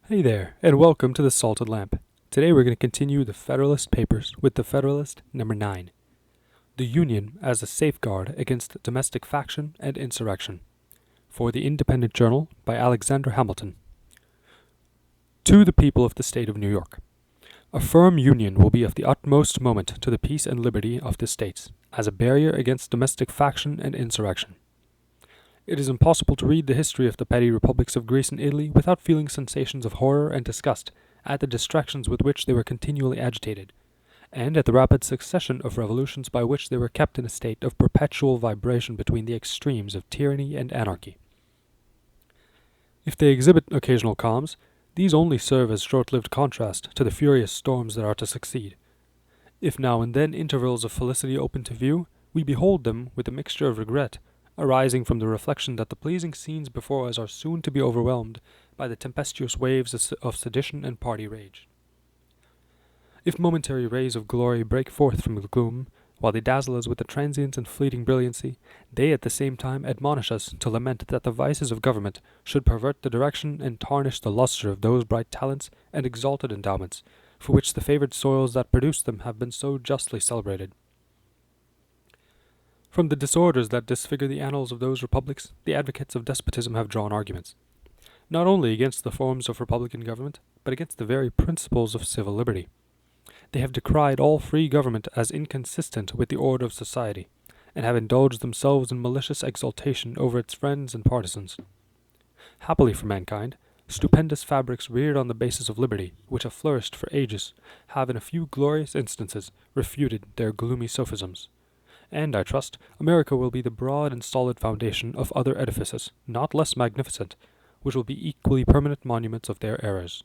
Hey there, and welcome to the Salted Lamp. Today we're going to continue the Federalist Papers with the Federalist number 9. The Union as a Safeguard Against Domestic Faction and Insurrection. For the Independent Journal by Alexander Hamilton. To the people of the State of New York. A firm union will be of the utmost moment to the peace and liberty of the States, as a barrier against domestic faction and insurrection. It is impossible to read the history of the petty republics of Greece and Italy without feeling sensations of horror and disgust at the distractions with which they were continually agitated, and at the rapid succession of revolutions by which they were kept in a state of perpetual vibration between the extremes of tyranny and anarchy. If they exhibit occasional calms, these only serve as short-lived contrast to the furious storms that are to succeed. If now and then intervals of felicity open to view, we behold them with a mixture of regret, arising from the reflection that the pleasing scenes before us are soon to be overwhelmed by the tempestuous waves of sedition and party rage. If momentary rays of glory break forth from the gloom, while they dazzle us with a transient and fleeting brilliancy, they at the same time admonish us to lament that the vices of government should pervert the direction and tarnish the lustre of those bright talents and exalted endowments, for which the favoured soils that produced them have been so justly celebrated. From the disorders that disfigure the annals of those republics, the advocates of despotism have drawn arguments, not only against the forms of republican government, but against the very principles of civil liberty. They have decried all free government as inconsistent with the order of society, and have indulged themselves in malicious exultation over its friends and partisans. Happily for mankind, stupendous fabrics reared on the basis of liberty, which have flourished for ages, have in a few glorious instances refuted their gloomy sophisms. And, I trust, America will be the broad and solid foundation of other edifices, not less magnificent, which will be equally permanent monuments of their errors.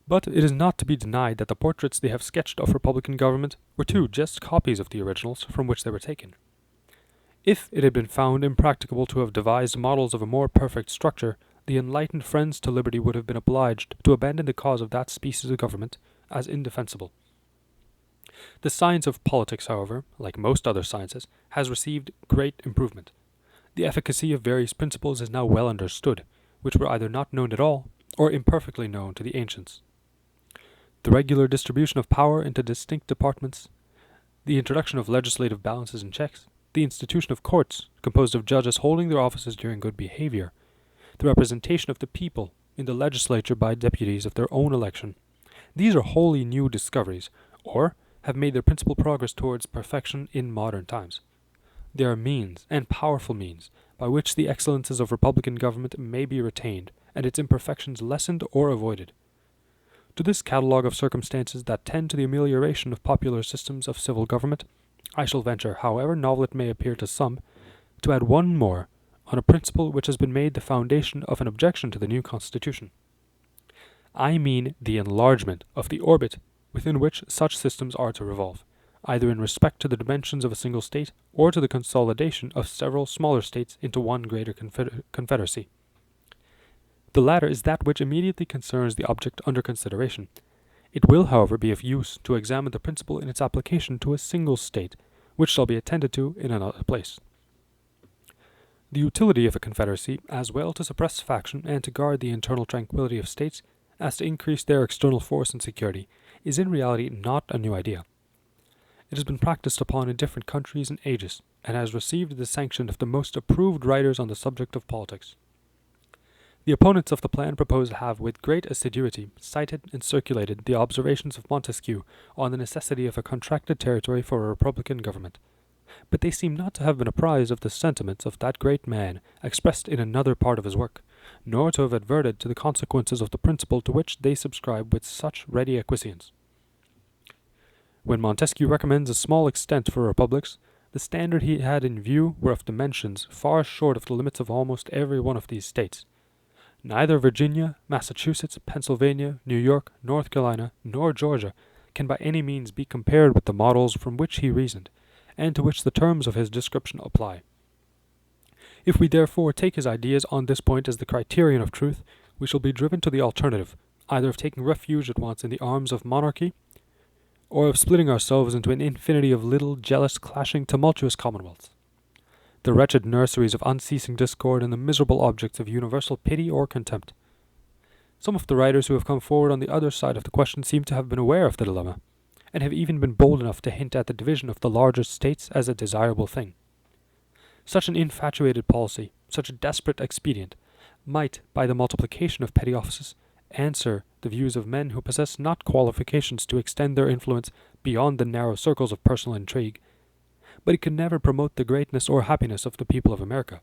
But it is not to be denied that the portraits they have sketched of republican government were too just copies of the originals from which they were taken. If it had been found impracticable to have devised models of a more perfect structure, the enlightened friends to liberty would have been obliged to abandon the cause of that species of government as indefensible. The science of politics, however, like most other sciences, has received great improvement. The efficacy of various principles is now well understood, which were either not known at all, or imperfectly known to the ancients. The regular distribution of power into distinct departments, the introduction of legislative balances and checks, the institution of courts, composed of judges holding their offices during good behavior, the representation of the people in the legislature by deputies of their own election, these are wholly new discoveries, or have made their principal progress towards perfection in modern times. They are means, and powerful means, by which the excellences of republican government may be retained, and its imperfections lessened or avoided. To this catalogue of circumstances that tend to the amelioration of popular systems of civil government, I shall venture, however novel it may appear to some, to add one more, on a principle which has been made the foundation of an objection to the new Constitution. I mean the enlargement of the orbit within which such systems are to revolve, either in respect to the dimensions of a single state, or to the consolidation of several smaller states into one greater confederacy. The latter is that which immediately concerns the object under consideration. It will, however, be of use to examine the principle in its application to a single state, which shall be attended to in another place. The utility of a confederacy, as well to suppress faction and to guard the internal tranquillity of states, as to increase their external force and security, is in reality not a new idea. It has been practiced upon in different countries and ages, and has received the sanction of the most approved writers on the subject of politics. The opponents of the plan proposed have, with great assiduity, cited and circulated the observations of Montesquieu on the necessity of a contracted territory for a republican government, but they seem not to have been apprised of the sentiments of that great man expressed in another part of his work, nor to have adverted to the consequences of the principle to which they subscribe with such ready acquiescence. When Montesquieu recommends a small extent for republics, the standard he had in view were of dimensions far short of the limits of almost every one of these states. Neither Virginia, Massachusetts, Pennsylvania, New York, North Carolina, nor Georgia can by any means be compared with the models from which he reasoned, and to which the terms of his description apply. If we therefore take his ideas on this point as the criterion of truth, we shall be driven to the alternative, either of taking refuge at once in the arms of monarchy, or of splitting ourselves into an infinity of little, jealous, clashing, tumultuous commonwealths, the wretched nurseries of unceasing discord and the miserable objects of universal pity or contempt. Some of the writers who have come forward on the other side of the question seem to have been aware of the dilemma, and have even been bold enough to hint at the division of the larger states as a desirable thing. Such an infatuated policy, such a desperate expedient, might, by the multiplication of petty offices, answer the views of men who possess not qualifications to extend their influence beyond the narrow circles of personal intrigue, but it could never promote the greatness or happiness of the people of America.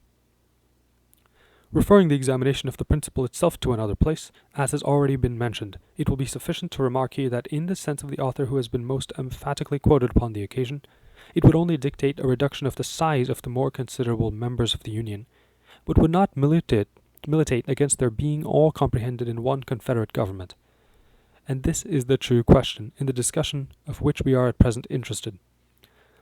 Referring the examination of the principle itself to another place, as has already been mentioned, it will be sufficient to remark here that in the sense of the author who has been most emphatically quoted upon the occasion, it would only dictate a reduction of the size of the more considerable members of the Union, but would not militate against their being all comprehended in one Confederate government. And this is the true question, in the discussion of which we are at present interested.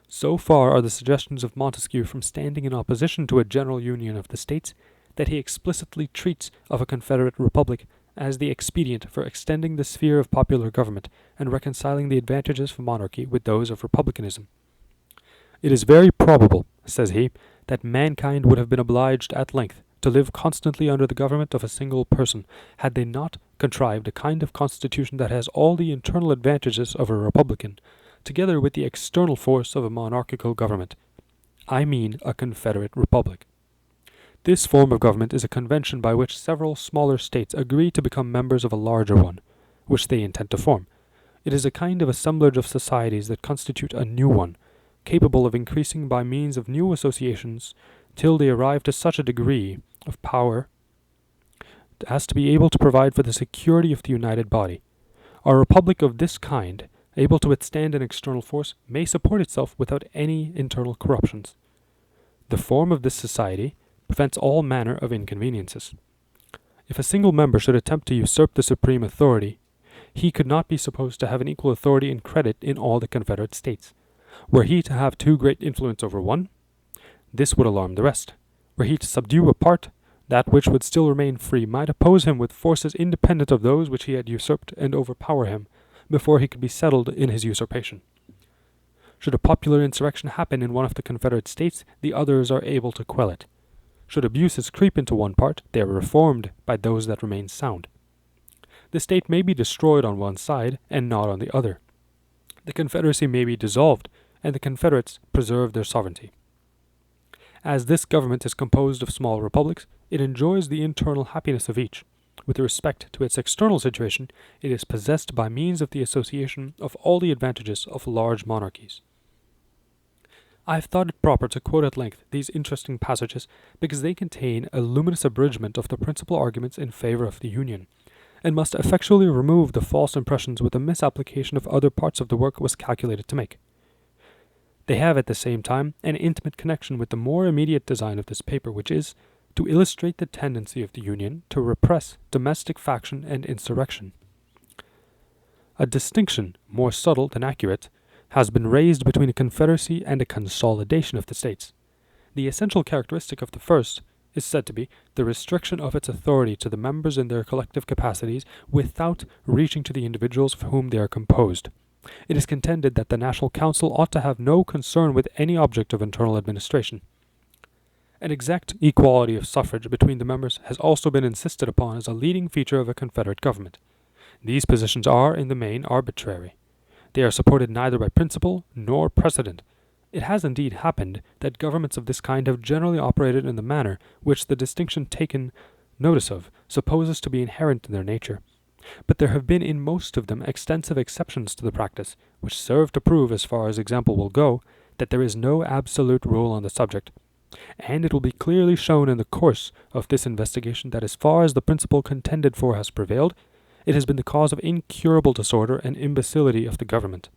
So far are the suggestions of Montesquieu from standing in opposition to a general union of the states, that he explicitly treats of a Confederate republic as the expedient for extending the sphere of popular government and reconciling the advantages of monarchy with those of republicanism. It is very probable, says he, that mankind would have been obliged at length to live constantly under the government of a single person, had they not contrived a kind of constitution that has all the internal advantages of a republican, together with the external force of a monarchical government. I mean a Confederate republic. This form of government is a convention by which several smaller states agree to become members of a larger one, which they intend to form. It is a kind of assemblage of societies that constitute a new one, capable of increasing by means of new associations till they arrive to such a degree of power as to be able to provide for the security of the united body. A republic of this kind, able to withstand an external force, may support itself without any internal corruptions. The form of this society prevents all manner of inconveniences. If a single member should attempt to usurp the supreme authority, he could not be supposed to have an equal authority and credit in all the Confederate states. Were he to have too great influence over one, this would alarm the rest. Were he to subdue a part, that which would still remain free might oppose him with forces independent of those which he had usurped and overpower him, before he could be settled in his usurpation. Should a popular insurrection happen in one of the Confederate states, the others are able to quell it. Should abuses creep into one part, they are reformed by those that remain sound. The state may be destroyed on one side, and not on the other. The Confederacy may be dissolved, and the Confederates preserve their sovereignty. As this government is composed of small republics, it enjoys the internal happiness of each. With respect to its external situation, it is possessed by means of the association of all the advantages of large monarchies. I have thought it proper to quote at length these interesting passages because they contain a luminous abridgment of the principal arguments in favor of the Union, and must effectually remove the false impressions which the misapplication of other parts of the work was calculated to make. They have at the same time an intimate connection with the more immediate design of this paper, which is to illustrate the tendency of the Union to repress domestic faction and insurrection. A distinction, more subtle than accurate, has been raised between a confederacy and a consolidation of the states. The essential characteristic of the first is said to be the restriction of its authority to the members in their collective capacities without reaching to the individuals for whom they are composed. It is contended that the National Council ought to have no concern with any object of internal administration. An exact equality of suffrage between the members has also been insisted upon as a leading feature of a Confederate government. These positions are, in the main, arbitrary. They are supported neither by principle nor precedent. It has indeed happened that governments of this kind have generally operated in the manner which the distinction taken notice of supposes to be inherent in their nature. But there have been in most of them extensive exceptions to the practice, which serve to prove, as far as example will go, that there is no absolute rule on the subject. And it will be clearly shown in the course of this investigation that as far as the principle contended for has prevailed, it has been the cause of incurable disorder and imbecility of the government.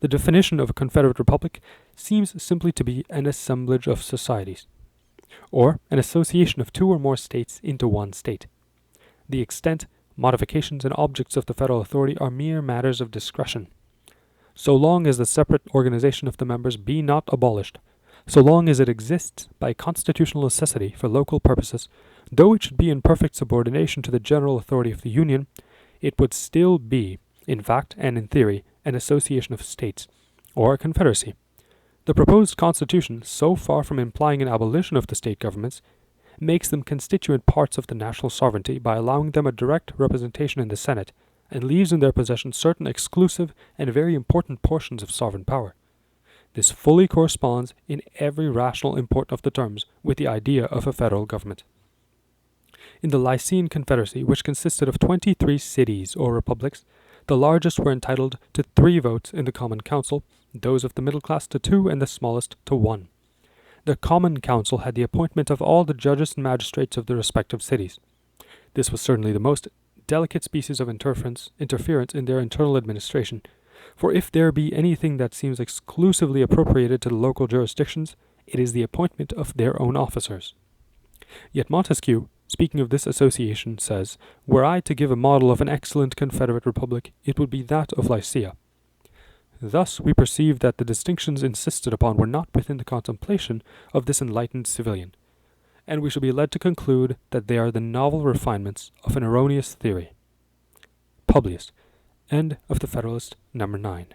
The definition of a Confederate Republic seems simply to be an assemblage of societies, or an association of two or more states into one state. The extent, modifications, and objects of the federal authority are mere matters of discretion. So long as the separate organization of the members be not abolished, so long as it exists by constitutional necessity for local purposes, though it should be in perfect subordination to the general authority of the Union, it would still be, in fact and in theory, an association of states, or a confederacy. The proposed constitution, so far from implying an abolition of the state governments, makes them constituent parts of the national sovereignty by allowing them a direct representation in the Senate, and leaves in their possession certain exclusive and very important portions of sovereign power. This fully corresponds, in every rational import of the terms, with the idea of a federal government. In the Lycian Confederacy, which consisted of 23 cities or republics, the largest were entitled to 3 votes in the Common Council, those of the middle class to 2, and the smallest to 1. The Common Council had the appointment of all the judges and magistrates of the respective cities. This was certainly the most delicate species of interference in their internal administration, for if there be anything that seems exclusively appropriated to the local jurisdictions, it is the appointment of their own officers. Yet Montesquieu, speaking of this association, says, "Were I to give a model of an excellent confederate republic, it would be that of Lycia." Thus we perceive that the distinctions insisted upon were not within the contemplation of this enlightened civilian, and we shall be led to conclude that they are the novel refinements of an erroneous theory. Publius. End of the Federalist, number 9.